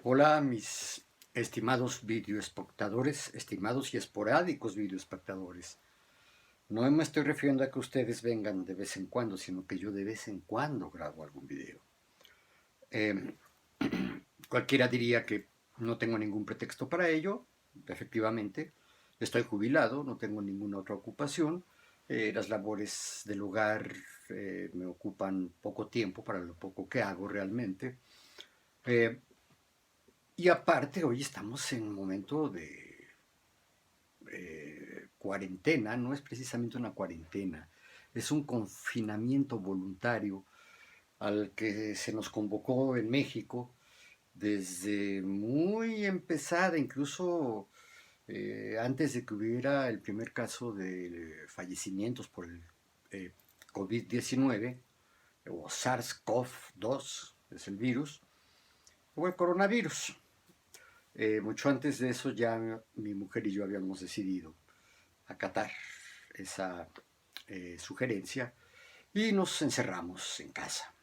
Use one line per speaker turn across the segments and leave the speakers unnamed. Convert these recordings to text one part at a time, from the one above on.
Hola, mis estimados videoespectadores, estimados y esporádicos videoespectadores. No me estoy refiriendo a que ustedes vengan de vez en cuando, sino que yo de vez en cuando grabo algún video. Eh, Cualquiera diría que no tengo ningún pretexto para ello. Efectivamente, estoy jubilado, no tengo ninguna otra ocupación. Las labores del hogar me ocupan poco tiempo para lo poco que hago realmente. Eh, y aparte, hoy estamos en un momento de cuarentena, no es precisamente una cuarentena, es un confinamiento voluntario al que se nos convocó en México desde muy empezada, incluso antes de que hubiera el primer caso de fallecimientos por el eh, COVID-19 o SARS-CoV-2, es el virus, o el coronavirus. Mucho antes de eso ya mi mujer y yo habíamos decidido acatar esa sugerencia y nos encerramos en casa.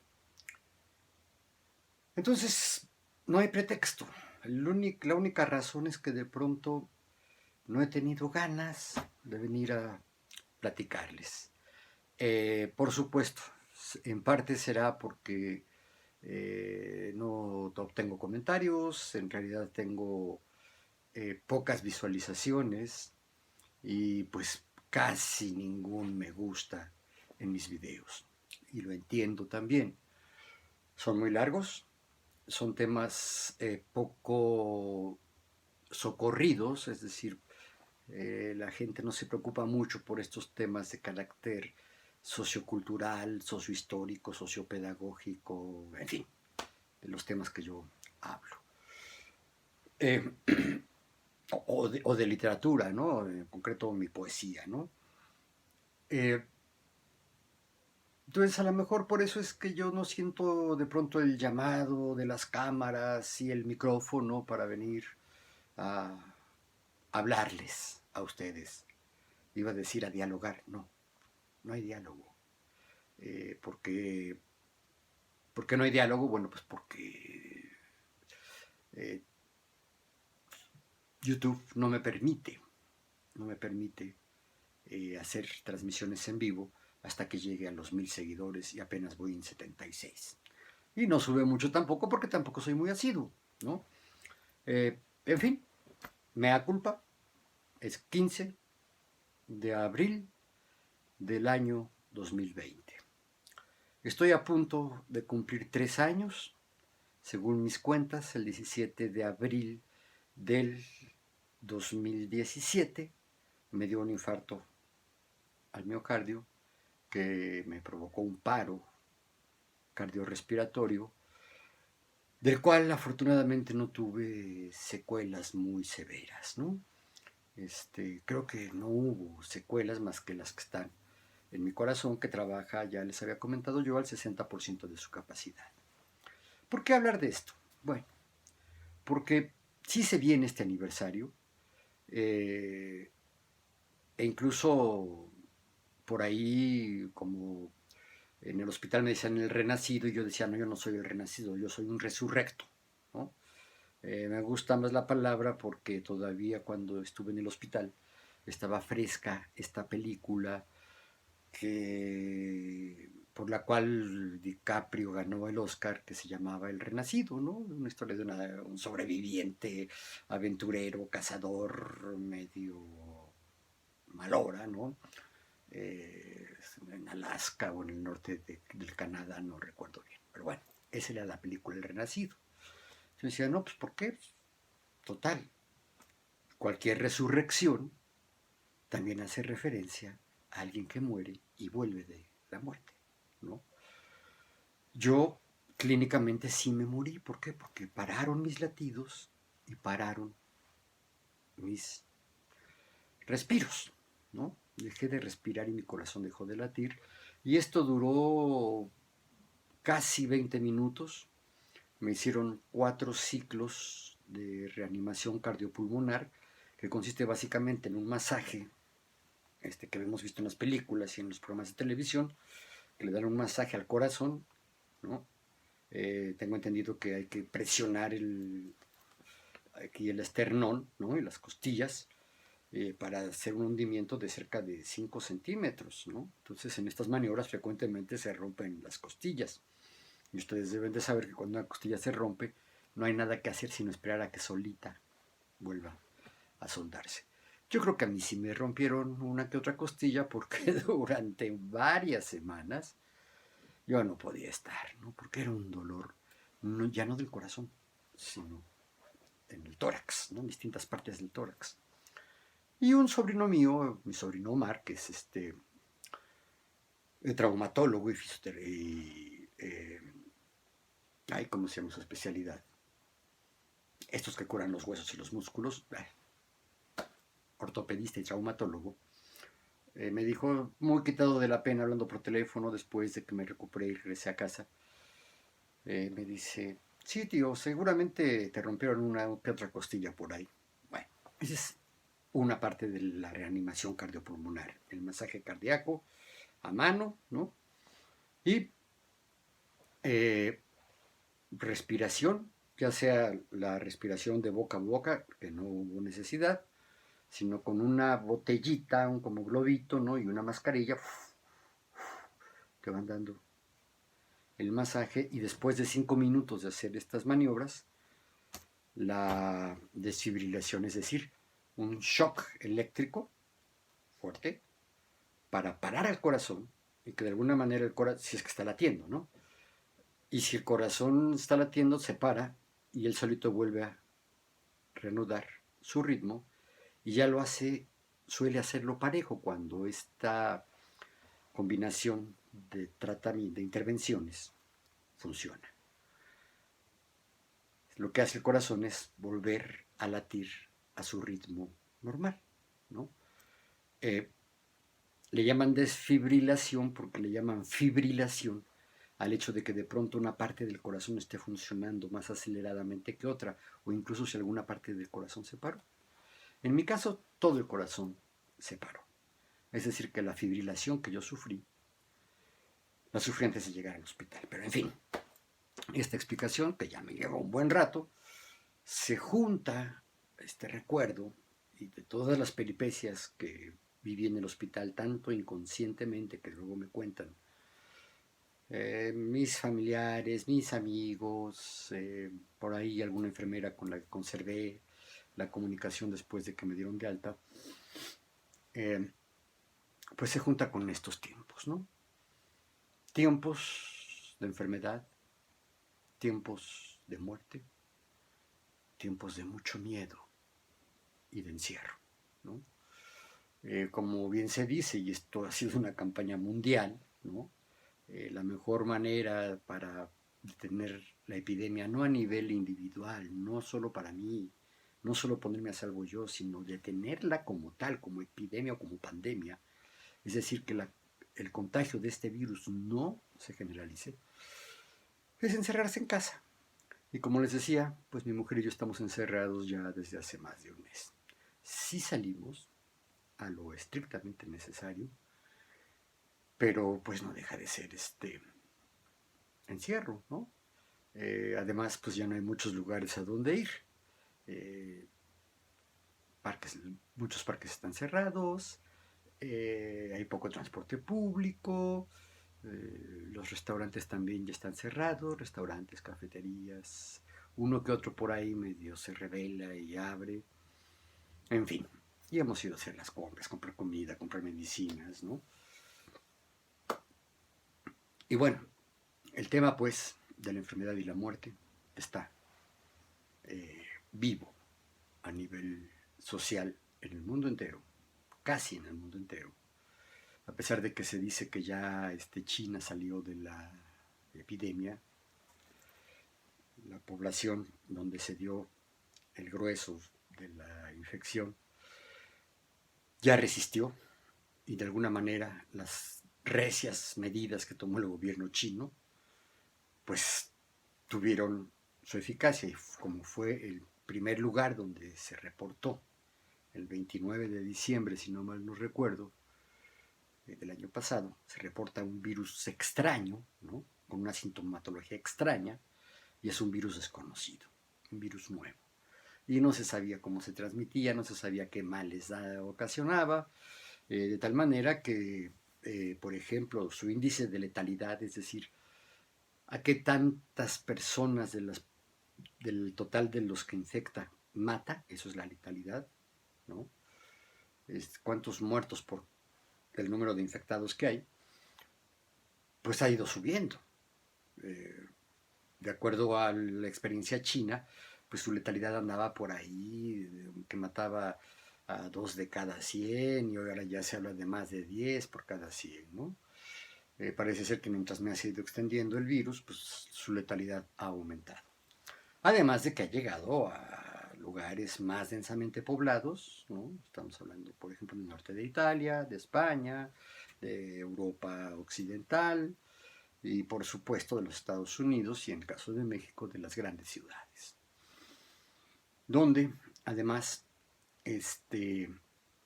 Entonces, no hay pretexto. La única razón es que de pronto no he tenido ganas de venir a platicarles. Por supuesto, en parte será porque no obtengo comentarios, en realidad tengo pocas visualizaciones y pues casi ningún me gusta en mis videos. Y lo entiendo también. Son muy largos, son temas poco socorridos, es decir, la gente no se preocupa mucho por estos temas de carácter sociocultural, sociohistórico, sociopedagógico, en fin, de los temas que yo hablo. Eh, o de literatura, ¿no? En concreto mi poesía, ¿no? Eh, Entonces a lo mejor por eso es que yo no siento de pronto el llamado de las cámaras y el micrófono para venir a hablarles a ustedes. Iba a decir a dialogar, no, no hay diálogo. Porque, ¿por qué no hay diálogo? Bueno, pues porque eh, YouTube no me permite hacer transmisiones en vivo hasta que llegue a los 1000 seguidores y apenas voy en 76. Y no sube mucho tampoco porque tampoco soy muy asiduo, ¿no? En fin, mea culpa, es 15 de abril del año 2020. Estoy a punto de cumplir 3 años, según mis cuentas, el 17 de abril del 2017 me dio un infarto al miocardio que me provocó un paro cardiorrespiratorio, del cual afortunadamente no tuve secuelas muy severas, ¿no? Creo que no hubo secuelas más que las que están en mi corazón, que trabaja, ya les había comentado yo, al 60% de su capacidad. ¿Por qué hablar de esto? Bueno, porque sí se viene este aniversario, eh, e incluso por ahí, como en el hospital me decían el renacido, y yo decía, no, yo no soy el renacido, yo soy un resurrecto, ¿no? Me gusta más la palabra porque todavía cuando estuve en el hospital estaba fresca esta película que por la cual DiCaprio ganó el Oscar, que se llamaba El Renacido, ¿no? Una historia de un sobreviviente, aventurero, cazador, medio malora, ¿no? En Alaska o en el norte del Canadá, no recuerdo bien. Pero bueno, esa era la película El Renacido. Yo decía, no, pues ¿por qué? Total, cualquier resurrección también hace referencia a alguien que muere y vuelve de la muerte, ¿no? Yo clínicamente sí me morí. ¿Por qué? Porque pararon mis latidos y pararon mis respiros, ¿no? Dejé de respirar y mi corazón dejó de latir. Y esto duró casi 20 minutos. Me hicieron 4 ciclos de reanimación cardiopulmonar, que consiste básicamente en un masaje que hemos visto en las películas y en los programas de televisión, que le dan un masaje al corazón, ¿no? Tengo entendido que hay que presionar aquí el esternón, ¿no? Y las costillas, para hacer un hundimiento de cerca de 5 centímetros, ¿no? Entonces en estas maniobras frecuentemente se rompen las costillas. Y ustedes deben de saber que cuando una costilla se rompe, no hay nada que hacer sino esperar a que solita vuelva a soldarse. Yo creo que a mí sí me rompieron una que otra costilla porque durante varias semanas yo no podía estar, ¿no? Porque era un dolor, no, ya no del corazón, sino en el tórax, ¿no? En distintas partes del tórax. Y un sobrino mío, mi sobrino Omar, que es traumatólogo ay, ¿cómo se llama su especialidad? Estos que curan los huesos y los músculos, ortopedista y traumatólogo, me dijo, muy quitado de la pena, hablando por teléfono después de que me recuperé y regresé a casa, me dice, sí, tío, seguramente te rompieron una que otra costilla por ahí. Bueno, esa es una parte de la reanimación cardiopulmonar, el masaje cardíaco a mano, ¿no? Y respiración, ya sea la respiración de boca a boca, que no hubo necesidad, sino con una botellita, un como globito, ¿no? Y una mascarilla que van dando el masaje, y después de 5 minutos de hacer estas maniobras, la desfibrilación, es decir, un shock eléctrico fuerte para parar al corazón y que de alguna manera el corazón, si es que está latiendo, ¿no? Y si el corazón está latiendo, se para y él solito vuelve a reanudar su ritmo y ya lo hace, suele hacerlo parejo cuando esta combinación de tratamiento, de intervenciones, funciona. Lo que hace el corazón es volver a latir a su ritmo normal, ¿no? Le llaman desfibrilación porque le llaman fibrilación al hecho de que de pronto una parte del corazón esté funcionando más aceleradamente que otra, o incluso si alguna parte del corazón se paró. En mi caso, todo el corazón se paró. Es decir, que la fibrilación que yo sufrí, la sufrí antes de llegar al hospital. Pero en fin, esta explicación, que ya me llevó un buen rato, se junta este recuerdo y de todas las peripecias que viví en el hospital, tanto inconscientemente que luego me cuentan mis familiares, mis amigos, por ahí alguna enfermera con la que conservé la comunicación después de que me dieron de alta, eh, pues se junta con estos tiempos, ¿no? Tiempos de enfermedad, tiempos de muerte, tiempos de mucho miedo y de encierro, ¿no? Como bien se dice, y esto ha sido una campaña mundial, ¿no? La mejor manera para detener la epidemia, no a nivel individual, no solo para mí, no solo ponerme a salvo yo, sino detenerla como tal, como epidemia o como pandemia, es decir, que el contagio de este virus no se generalice, es encerrarse en casa. Y como les decía, pues mi mujer y yo estamos encerrados ya desde hace más de un mes. Sí salimos a lo estrictamente necesario, pero pues no deja de ser este encierro, ¿no? Además, pues ya no hay muchos lugares a donde ir. Eh, muchos parques están cerrados, hay poco transporte público, los restaurantes también ya están cerrados, restaurantes, cafeterías, uno que otro por ahí medio se revela y abre. En fin, y hemos ido a hacer las compras, comprar comida, comprar medicinas, ¿no? Y bueno, el tema pues de la enfermedad y la muerte está vivo a nivel social en el mundo entero, casi en el mundo entero, a pesar de que se dice que ya China salió de la epidemia, la población donde se dio el grueso de la infección ya resistió y de alguna manera las recias medidas que tomó el gobierno chino pues tuvieron su eficacia, y como fue el primer lugar donde se reportó el 29 de diciembre, si no mal no recuerdo, del año pasado, se reporta un virus extraño, ¿no? Con una sintomatología extraña, y es un virus desconocido, un virus nuevo. y no se sabía cómo se transmitía, no se sabía qué males ocasionaba, de tal manera que, por ejemplo, su índice de letalidad, es decir, a qué tantas personas del total de los que infecta mata, eso es la letalidad, ¿no? Cuántos muertos por el número de infectados que hay, pues ha ido subiendo. De acuerdo a la experiencia china, pues su letalidad andaba por ahí, que mataba a 2 de cada 100 y ahora ya se habla de más de 10 por cada 100, ¿no? Parece ser que mientras me ha ido extendiendo el virus, pues su letalidad ha aumentado. Además de que ha llegado a lugares más densamente poblados, ¿no? Estamos hablando, por ejemplo, del norte de Italia, de España, de Europa occidental y, por supuesto, de los Estados Unidos y, en el caso de México, de las grandes ciudades. Donde, además,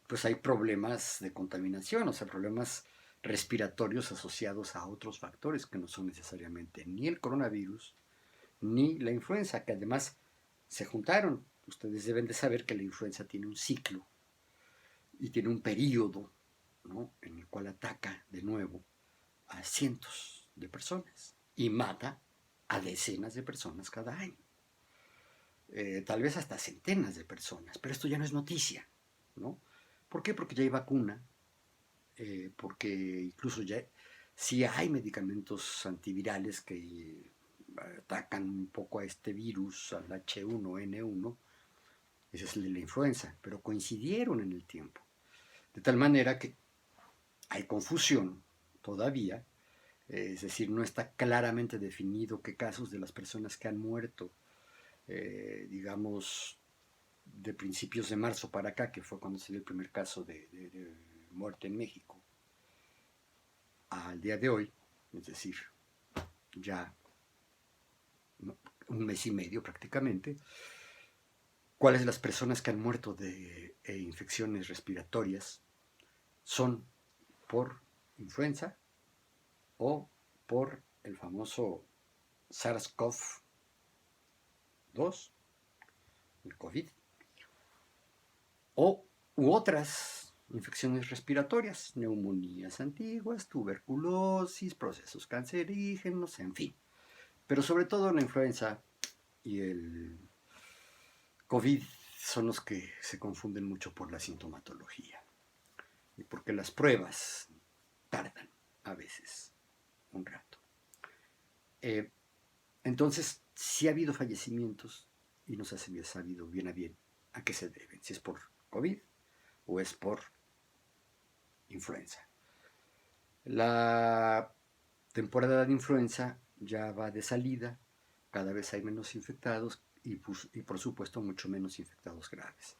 pues hay problemas de contaminación, o sea, problemas respiratorios asociados a otros factores que no son necesariamente ni el coronavirus ni la influenza, que además se juntaron. Ustedes deben de saber que la influenza tiene un ciclo y tiene un periodo, ¿no?, en el cual ataca de nuevo a cientos de personas y mata a decenas de personas cada año. Tal vez hasta centenas de personas, pero esto ya no es noticia, ¿no? ¿Por qué? Porque ya hay vacuna, porque incluso ya sí hay medicamentos antivirales que atacan un poco a este virus, al H1N1, ese es el de la influenza, pero coincidieron en el tiempo. De tal manera que hay confusión todavía, es decir, no está claramente definido qué casos de las personas que han muerto, digamos, de principios de marzo para acá, que fue cuando se dio el primer caso de muerte en México, al día de hoy, es decir, ya un mes y medio prácticamente, cuáles de las personas que han muerto de infecciones respiratorias son por influenza o por el famoso SARS-CoV-2, el COVID, u otras infecciones respiratorias, neumonías antiguas, tuberculosis, procesos cancerígenos, en fin. Pero sobre todo la influenza y el COVID son los que se confunden mucho por la sintomatología y porque las pruebas tardan a veces un rato. Entonces, sí ha habido fallecimientos y no se ha sabido bien a bien a qué se deben, si es por COVID o es por influenza. La temporada de influenza ya va de salida, cada vez hay menos infectados y por supuesto mucho menos infectados graves.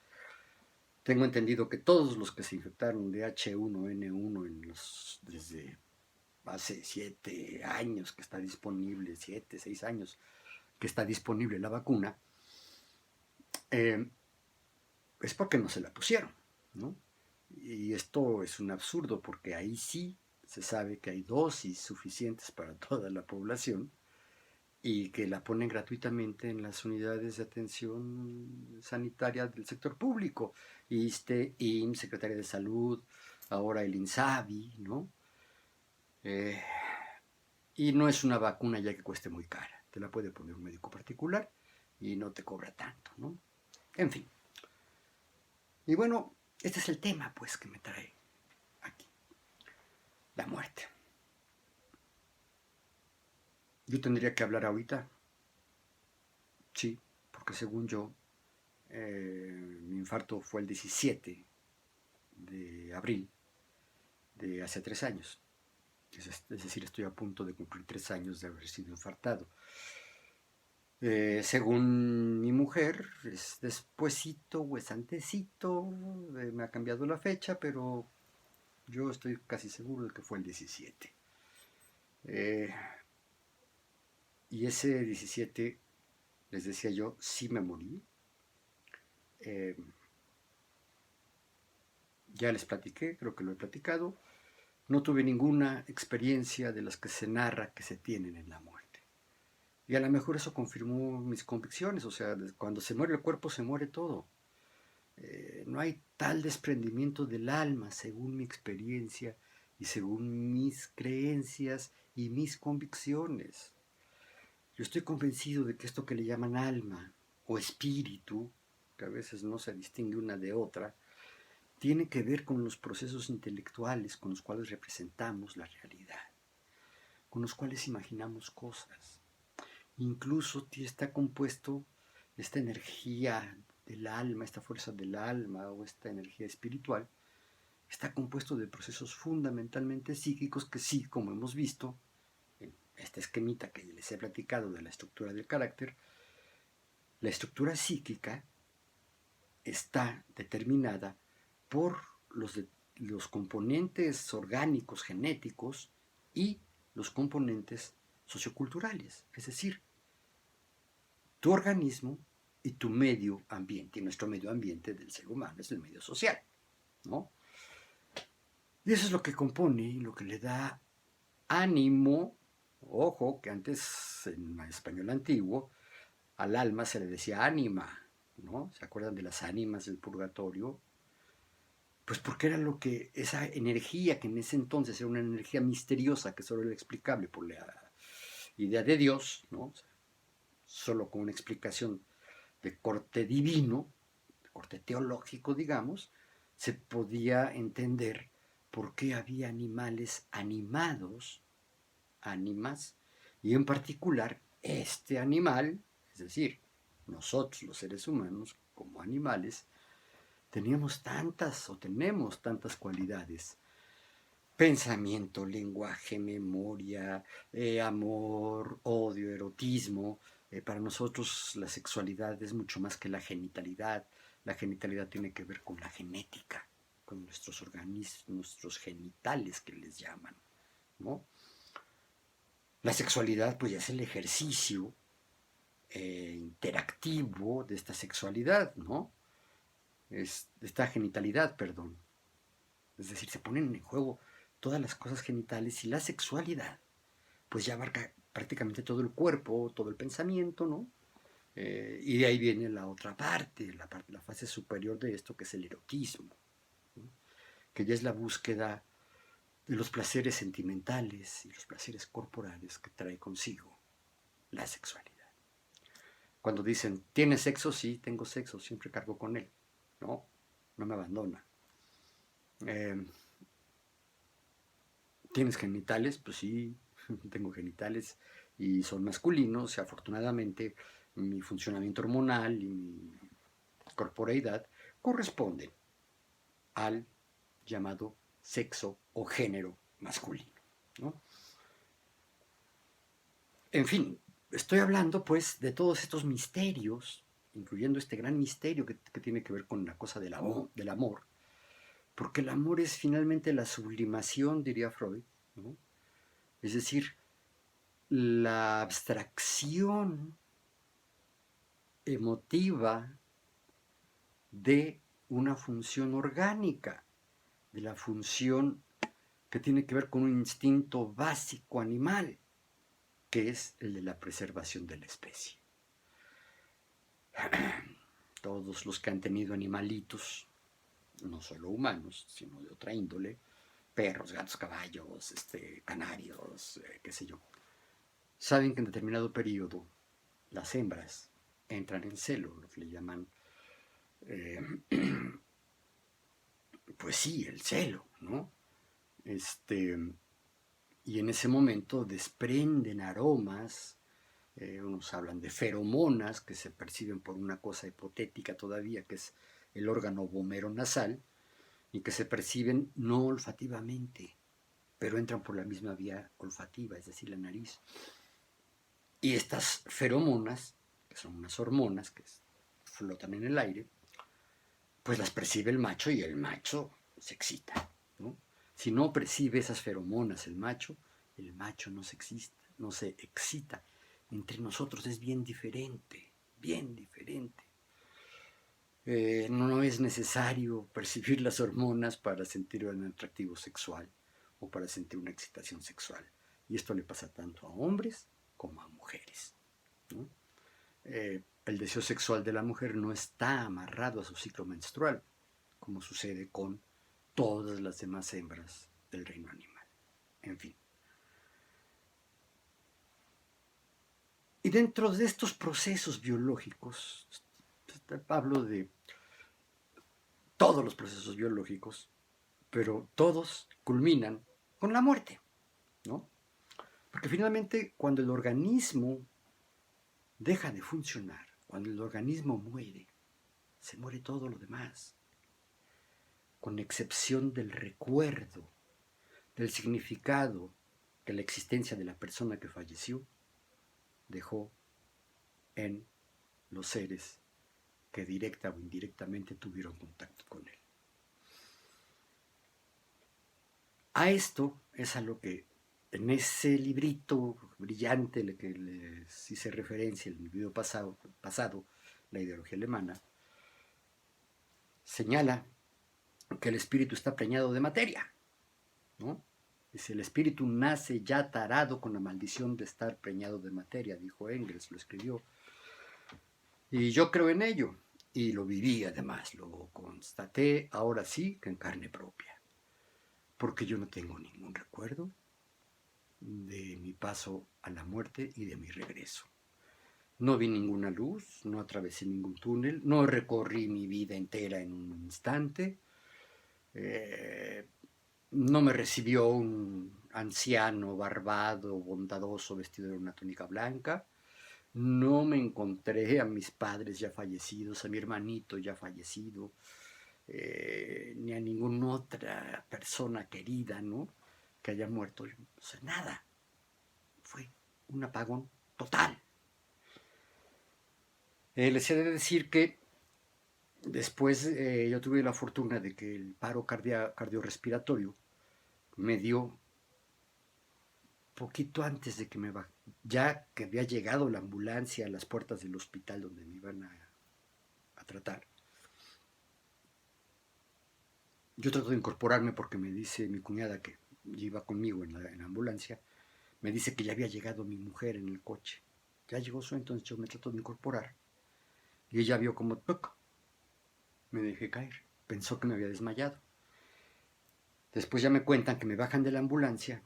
Tengo entendido que todos los que se infectaron de H1N1 desde hace 7 años que está disponible, 7, 6 años que está disponible la vacuna, es porque no se la pusieron, ¿no? Y esto es un absurdo porque ahí sí se sabe que hay dosis suficientes para toda la población y que la ponen gratuitamente en las unidades de atención sanitaria del sector público, ISSSTE, IMSS, Secretaría de Salud, ahora el INSABI, ¿no? Y no es una vacuna ya que cueste muy cara, te la puede poner un médico particular y no te cobra tanto, ¿no? En fin. Y bueno, este es el tema, pues, que me trae aquí, la muerte. Yo tendría que hablar ahorita, sí, porque según yo, mi infarto fue el 17 de abril de hace 3 años. Es decir, estoy a punto de cumplir 3 años de haber sido infartado. Según mi mujer, es despuesito o es antecito, me ha cambiado la fecha, pero yo estoy casi seguro de que fue el 17. Y ese 17, les decía yo, sí me morí. Ya les platiqué, creo que lo he platicado. No tuve ninguna experiencia de las que se narra que se tienen en la muerte. Y a lo mejor eso confirmó mis convicciones, o sea, cuando se muere el cuerpo se muere todo. No hay tal desprendimiento del alma, según mi experiencia y según mis creencias y mis convicciones. Yo estoy convencido de que esto que le llaman alma o espíritu, que a veces no se distingue una de otra, tiene que ver con los procesos intelectuales con los cuales representamos la realidad, con los cuales imaginamos cosas. Incluso está compuesto esta energía del alma, esta fuerza del alma o esta energía espiritual, está compuesto de procesos fundamentalmente psíquicos que sí, como hemos visto, en esta esquemita que les he platicado de la estructura del carácter, la estructura psíquica está determinada por los componentes orgánicos genéticos y los componentes socioculturales, es decir, tu organismo y tu medio ambiente. Y nuestro medio ambiente del ser humano es el medio social, ¿no? Y eso es lo que compone y lo que le da ánimo. Ojo, que antes en español antiguo al alma se le decía ánima, ¿no? ¿Se acuerdan de las ánimas del purgatorio? Pues porque era lo que, esa energía que en ese entonces era una energía misteriosa que solo era explicable por la idea de Dios, ¿no? Solo con una explicación de corte divino, de corte teológico, digamos, se podía entender por qué había animales animados, ánimas, y en particular este animal, es decir, nosotros los seres humanos como animales, teníamos tantas o tenemos tantas cualidades: pensamiento, lenguaje, memoria, amor, odio, erotismo. Para nosotros la sexualidad es mucho más que la genitalidad. La genitalidad tiene que ver con la genética, con nuestros organismos, nuestros genitales que les llaman, ¿no? La sexualidad pues ya es el ejercicio interactivo de esta sexualidad, ¿no? De esta genitalidad, perdón. Es decir, se ponen en juego todas las cosas genitales y la sexualidad, pues ya abarca prácticamente todo el cuerpo, todo el pensamiento, ¿no? Y de ahí viene la otra parte, la fase superior de esto, que es el erotismo, ¿no? Que ya es la búsqueda de los placeres sentimentales y los placeres corporales que trae consigo la sexualidad. Cuando dicen, ¿tienes sexo? Sí, tengo sexo, siempre cargo con él. No, no me abandona. ¿Tienes genitales? Pues sí, tengo genitales y son masculinos y afortunadamente mi funcionamiento hormonal y mi corporeidad corresponden al llamado sexo o género masculino, ¿no? En fin, estoy hablando pues de todos estos misterios, incluyendo este gran misterio que tiene que ver con la cosa del amor, porque el amor es finalmente la sublimación, diría Freud, ¿no? Es decir, la abstracción emotiva de una función orgánica, de la función que tiene que ver con un instinto básico animal, que es el de la preservación de la especie. Todos los que han tenido animalitos, no solo humanos, sino de otra índole, perros, gatos, caballos, canarios, qué sé yo, saben que en determinado periodo las hembras entran en celo, lo que le llaman, pues sí, el celo, ¿no? Y en ese momento desprenden aromas, unos hablan de feromonas que se perciben por una cosa hipotética todavía, que es el órgano vomeronasal, y que se perciben no olfativamente, pero entran por la misma vía olfativa, es decir, la nariz. Y estas feromonas, que son unas hormonas que flotan en el aire, pues las percibe el macho y el macho se excita, ¿no? Si no percibe esas feromonas el macho no se excita. Entre nosotros es bien diferente, bien diferente. No es necesario percibir las hormonas para sentir un atractivo sexual o para sentir una excitación sexual. Y esto le pasa tanto a hombres como a mujeres. ¿no? El deseo sexual de la mujer no está amarrado a su ciclo menstrual, como sucede con todas las demás hembras del reino animal. En fin. Y dentro de estos procesos biológicos, hablo de todos los procesos biológicos, pero todos culminan con la muerte, ¿no? Porque finalmente cuando el organismo deja de funcionar, cuando el organismo muere, se muere todo lo demás, con excepción del recuerdo, del significado que la existencia de la persona que falleció dejó en los seres que directa o indirectamente tuvieron contacto con él. A esto es a lo que en ese librito brillante al que les hice referencia en el video pasado, la ideología alemana, señala que el espíritu está preñado de materia, ¿no? Dice, el espíritu nace ya tarado con la maldición de estar preñado de materia, dijo Engels, lo escribió. Y yo creo en ello, y lo viví además, lo constaté ahora sí que en carne propia, porque yo no tengo ningún recuerdo de mi paso a la muerte y de mi regreso. No vi ninguna luz, no atravesé ningún túnel, no recorrí mi vida entera en un instante, no me recibió un anciano barbado, bondadoso, vestido de una túnica blanca, no me encontré a mis padres ya fallecidos, a mi hermanito ya fallecido, ni a ninguna otra persona querida, ¿no?, que haya muerto. O sea, nada. Fue un apagón total. Les he de decir que después yo tuve la fortuna de que el paro cardiorrespiratorio me dio poquito antes de que ya que había llegado la ambulancia a las puertas del hospital donde me iban a tratar. Yo trato de incorporarme porque me dice mi cuñada, que iba conmigo en la ambulancia, me dice que ya había llegado mi mujer en el coche. Ya llegó su, entonces yo me trato de incorporar. Y ella vio como toc, me dejé caer. Pensó que me había desmayado. Después ya me cuentan que me bajan de la ambulancia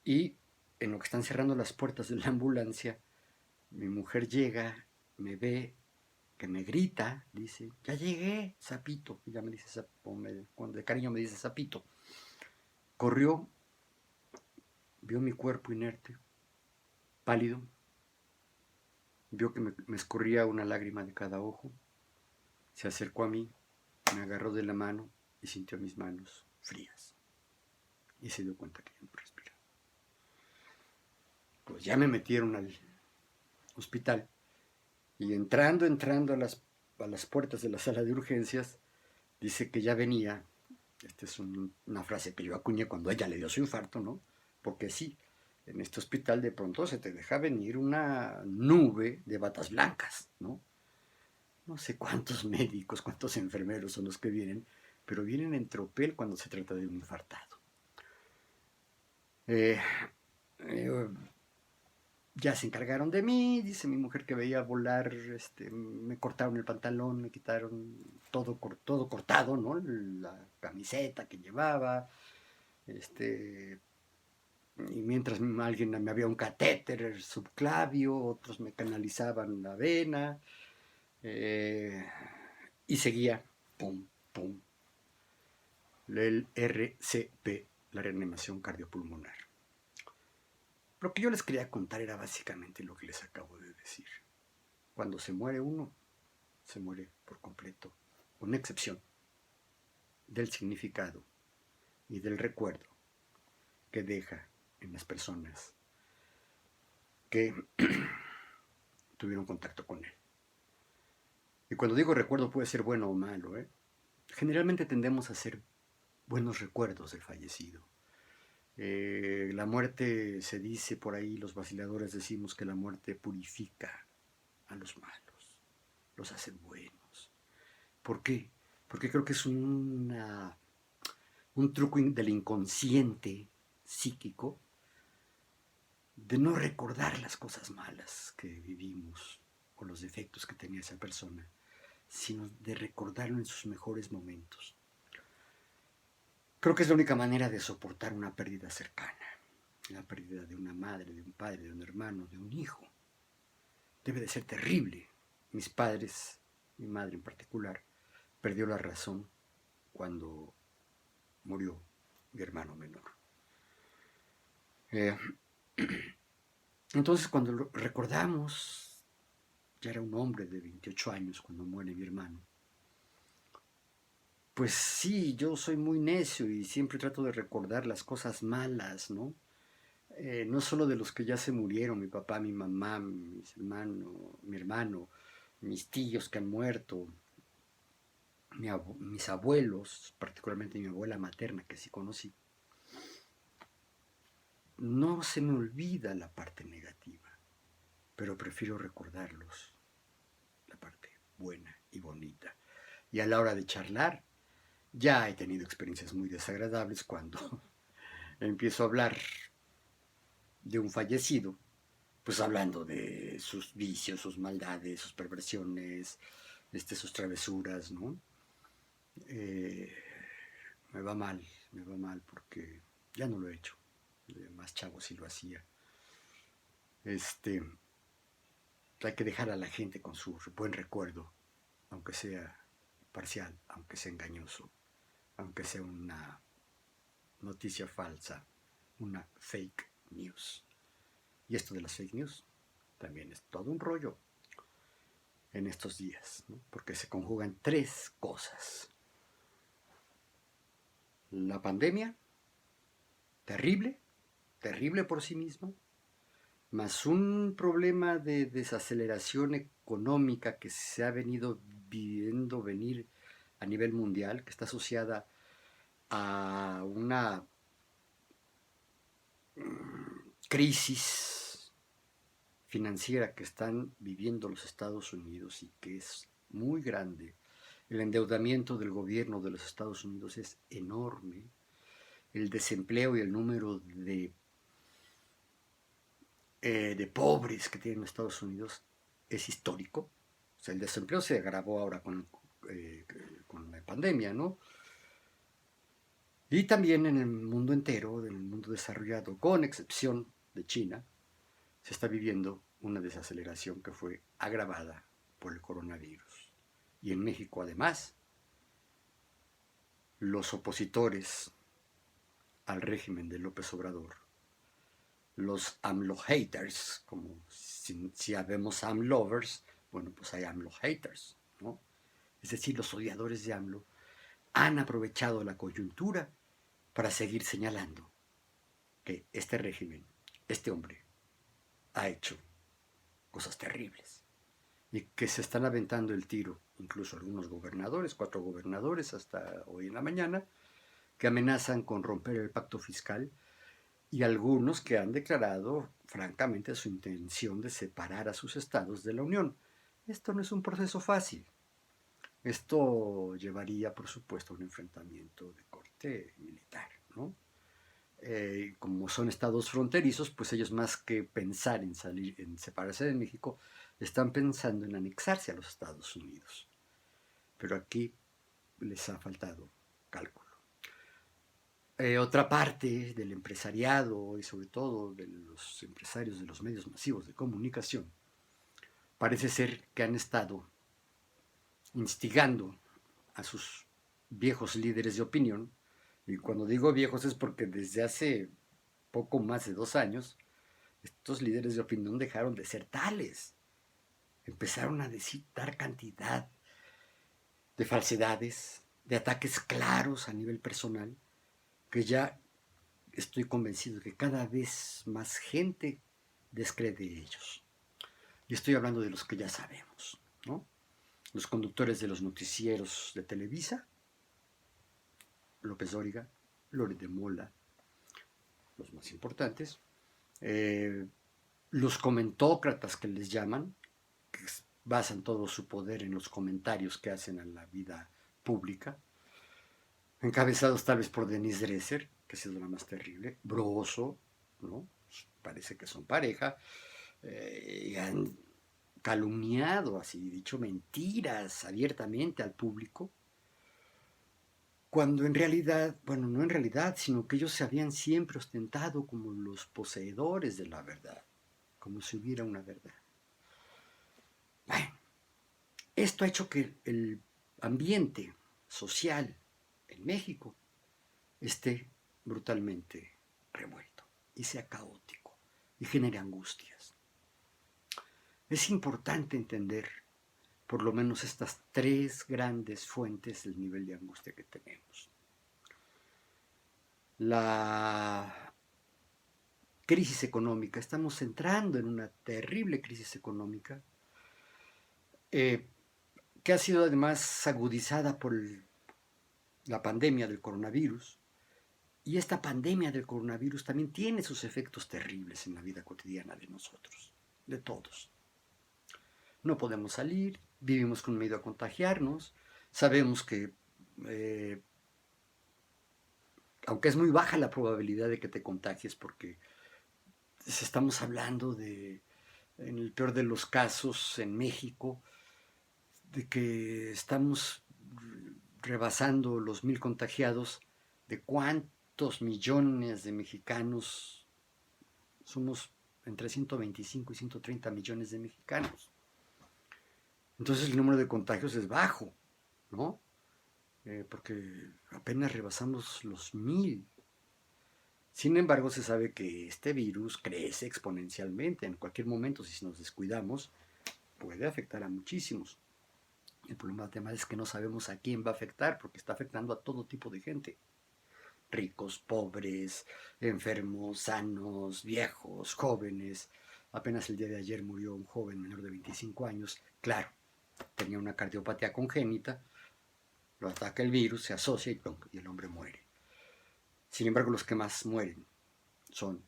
y en lo que están cerrando las puertas de la ambulancia, mi mujer llega, me ve, que me grita, dice, ya llegué, sapito. Ella me dice, de cariño me dice sapito. Corrió, vio mi cuerpo inerte, pálido, vio que me escurría una lágrima de cada ojo, se acercó a mí, me agarró de la mano y sintió mis manos frías. Y se dio cuenta que yo no respiraba. Pues ya me metieron al hospital y entrando a las puertas de la sala de urgencias, dice que ya venía, esta es una frase que yo acuñé cuando ella le dio su infarto, ¿no? Porque sí, en este hospital de pronto se te deja venir una nube de batas blancas, ¿no? No sé cuántos médicos, cuántos enfermeros son los que vienen, pero vienen en tropel cuando se trata de un infartado. Ya se encargaron de mí, dice mi mujer que veía volar, me cortaron el pantalón, me quitaron todo cortado, ¿no? La camiseta que llevaba, y mientras alguien me había un catéter subclavio, otros me canalizaban la vena, y seguía, pum, pum, el RCP, la reanimación cardiopulmonar. Lo que yo les quería contar era básicamente lo que les acabo de decir. Cuando se muere uno, se muere por completo, con excepción del significado y del recuerdo que deja en las personas que tuvieron contacto con él. Y cuando digo recuerdo puede ser bueno o malo, ¿eh? Generalmente tendemos a hacer buenos recuerdos del fallecido. La muerte, se dice por ahí, los vaciladores decimos que la muerte purifica a los malos, los hace buenos. ¿Por qué? Porque creo que es un truco del inconsciente psíquico de no recordar las cosas malas que vivimos o los defectos que tenía esa persona, sino de recordarlo en sus mejores momentos. Creo que es la única manera de soportar una pérdida cercana, la pérdida de una madre, de un padre, de un hermano, de un hijo. Debe de ser terrible. Mis padres, mi madre en particular, perdió la razón cuando murió mi hermano menor. Eh, entonces cuando lo recordamos, ya era un hombre de 28 años cuando muere mi hermano, pues sí, yo soy muy necio y siempre trato de recordar las cosas malas, ¿no? No solo de los que ya se murieron, mi papá, mi mamá, mi hermano, mis tíos que han muerto, mis abuelos, particularmente mi abuela materna que sí conocí. No se me olvida la parte negativa, pero prefiero recordarlos, la parte buena y bonita. Y a la hora de charlar, ya he tenido experiencias muy desagradables cuando empiezo a hablar de un fallecido, pues hablando de sus vicios, sus maldades, sus perversiones, sus travesuras, ¿no? Eh, me va mal porque ya no lo he hecho. De más chavo sí lo hacía. Hay que dejar a la gente con su buen recuerdo, aunque sea parcial, aunque sea engañoso, aunque sea una noticia falsa, una fake news. Y esto de las fake news también es todo un rollo en estos días, ¿no? Porque se conjugan tres cosas. La pandemia, terrible, terrible por sí misma, más un problema de desaceleración económica que se ha venido viendo venir a nivel mundial, que está asociada a una crisis financiera que están viviendo los Estados Unidos y que es muy grande. El endeudamiento del gobierno de los Estados Unidos es enorme. El desempleo y el número de pobres que tienen los Estados Unidos es histórico. O sea, el desempleo se agravó ahora con la pandemia, ¿no? Y también en el mundo entero, en el mundo desarrollado, con excepción de China, se está viviendo una desaceleración que fue agravada por el coronavirus. Y en México, además, los opositores al régimen de López Obrador, los AMLO haters, como si habemos AMLovers, bueno, pues hay AMLO haters, ¿no? Es decir, los odiadores de AMLO han aprovechado la coyuntura para seguir señalando que este régimen, este hombre, ha hecho cosas terribles y que se están aventando el tiro, incluso algunos gobernadores, 4 gobernadores hasta hoy en la mañana, que amenazan con romper el pacto fiscal y algunos que han declarado francamente su intención de separar a sus estados de la Unión. Esto no es un proceso fácil. Esto llevaría, por supuesto, a un enfrentamiento de corte militar, ¿no? Como son estados fronterizos, pues ellos más que pensar en separarse de México, están pensando en anexarse a los Estados Unidos. Pero aquí les ha faltado cálculo. Otra parte del empresariado y sobre todo de los empresarios de los medios masivos de comunicación parece ser que han estado instigando a sus viejos líderes de opinión, y cuando digo viejos es porque desde hace poco más de 2 años estos líderes de opinión dejaron de ser tales, empezaron a decir dar cantidad de falsedades, de ataques claros a nivel personal, que ya estoy convencido que cada vez más gente descree de ellos. Y estoy hablando de los que ya sabemos, ¿no? Los conductores de los noticieros de Televisa, López Dóriga, Loret de Mola, los más importantes, los comentócratas que les llaman, que basan todo su poder en los comentarios que hacen a la vida pública, encabezados tal vez por Denise Dresser, que ha sido la más terrible, Broso, ¿no? parece que son pareja, y han calumniado, así dicho, mentiras abiertamente al público, cuando en realidad, bueno, no en realidad, sino que ellos se habían siempre ostentado como los poseedores de la verdad, como si hubiera una verdad. Bueno, esto ha hecho que el ambiente social en México esté brutalmente revuelto y sea caótico y genere angustias. Es importante entender por lo menos estas tres grandes fuentes del nivel de angustia que tenemos. La crisis económica, estamos entrando en una terrible crisis económica que ha sido además agudizada por la pandemia del coronavirus. Y esta pandemia del coronavirus también tiene sus efectos terribles en la vida cotidiana de nosotros, de todos. No podemos salir, vivimos con miedo a contagiarnos, sabemos que, aunque es muy baja la probabilidad de que te contagies, porque estamos hablando de, en el peor de los casos en México, de que estamos rebasando los 1,000 contagiados, de cuántos millones de mexicanos somos, entre 125 y 130 millones de mexicanos. Entonces el número de contagios es bajo, ¿no? Porque apenas rebasamos los 1,000. Sin embargo, se sabe que este virus crece exponencialmente. En cualquier momento, si nos descuidamos, puede afectar a muchísimos. El problema además es que no sabemos a quién va a afectar, porque está afectando a todo tipo de gente. Ricos, pobres, enfermos, sanos, viejos, jóvenes. Apenas el día de ayer murió un joven menor de 25 años. Claro, tenía una cardiopatía congénita, lo ataca el virus, se asocia y el hombre muere. Sin embargo, los que más mueren son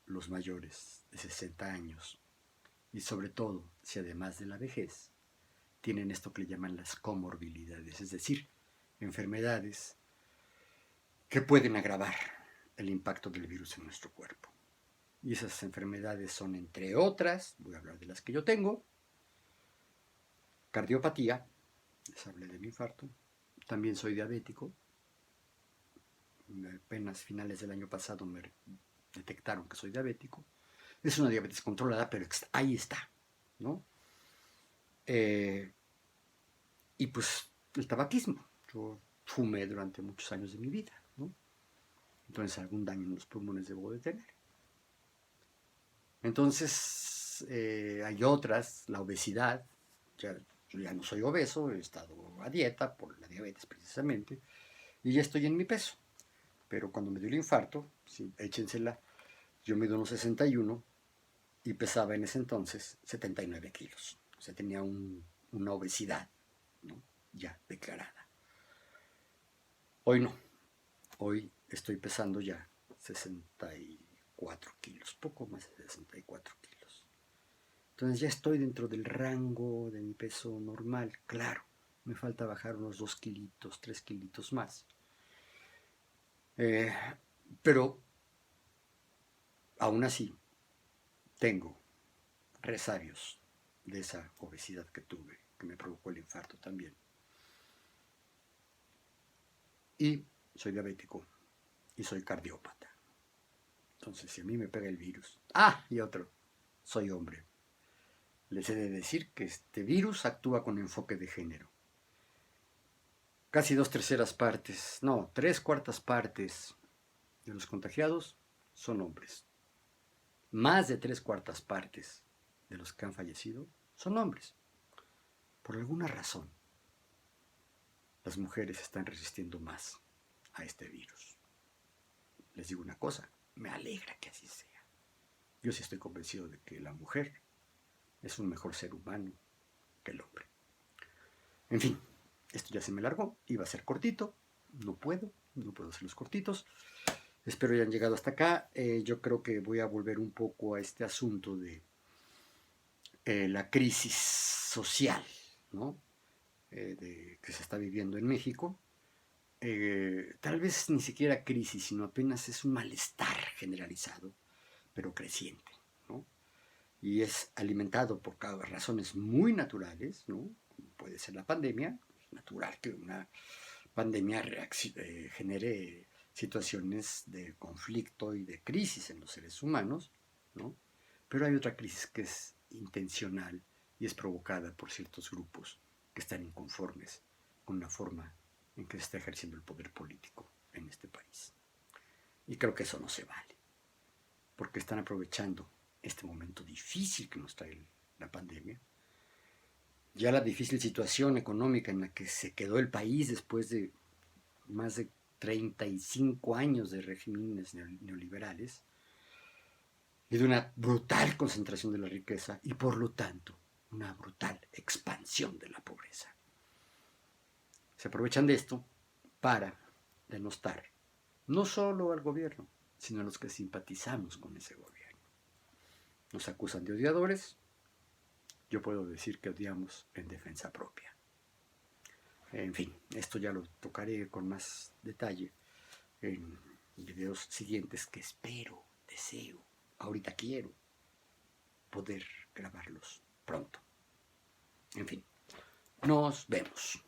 los mayores de 60 años. Y sobre todo, si además de la vejez, tienen esto que le llaman las comorbilidades, es decir, enfermedades que pueden agravar el impacto del virus en nuestro cuerpo. Y esas enfermedades son, entre otras, voy a hablar de las que yo tengo: cardiopatía, les hablé del infarto, también soy diabético, apenas finales del año pasado me detectaron que soy diabético. Es una diabetes controlada, pero ahí está, ¿no? Y pues el tabaquismo. Yo fumé durante muchos años de mi vida, ¿no? Entonces algún daño en los pulmones debo de tener. Entonces hay otras, la obesidad. Yo ya no soy obeso, he estado a dieta por la diabetes precisamente, y ya estoy en mi peso. Pero cuando me dio el infarto, sí, échensela, yo mido unos 61 y pesaba en ese entonces 79 kilos. O sea, tenía una obesidad, ¿no?, ya declarada. Hoy no. Hoy estoy pesando ya 64 kilos, poco más de 64 kilos. Entonces ya estoy dentro del rango de mi peso normal. Claro, me falta bajar unos 2 kilitos, 3 kilitos más. Pero aún así tengo resabios de esa obesidad que tuve, que me provocó el infarto también. Y soy diabético y soy cardiópata. Entonces, si a mí me pega el virus... y otro, soy hombre. Les he de decir que este virus actúa con enfoque de género. Casi 2/3 partes, no, 3/4 partes de los contagiados son hombres. Más de 3/4 partes de los que han fallecido son hombres. Por alguna razón, las mujeres están resistiendo más a este virus. Les digo una cosa, me alegra que así sea. Yo sí estoy convencido de que la mujer es un mejor ser humano que el hombre. En fin, esto ya se me largó, iba a ser cortito, no puedo hacer los cortitos. Espero hayan llegado hasta acá. Yo creo que voy a volver un poco a este asunto de la crisis social, ¿no?, que se está viviendo en México. tal vez ni siquiera crisis, sino apenas es un malestar generalizado, pero creciente, ¿no? Y es alimentado por razones muy naturales, ¿no? Como puede ser la pandemia. Es natural que una pandemia genere situaciones de conflicto y de crisis en los seres humanos, ¿no? Pero hay otra crisis que es intencional y es provocada por ciertos grupos que están inconformes con la forma en que se está ejerciendo el poder político en este país. Y creo que eso no se vale, porque están aprovechando este momento difícil que nos trae la pandemia, ya la difícil situación económica en la que se quedó el país después de más de 35 años de regímenes neoliberales y de una brutal concentración de la riqueza y por lo tanto una brutal expansión de la pobreza. Se aprovechan de esto para denostar no solo al gobierno, sino a los que simpatizamos con ese gobierno. Nos acusan de odiadores, yo puedo decir que odiamos en defensa propia. En fin, esto ya lo tocaré con más detalle en videos siguientes que espero, deseo, ahorita quiero poder grabarlos pronto. En fin, nos vemos.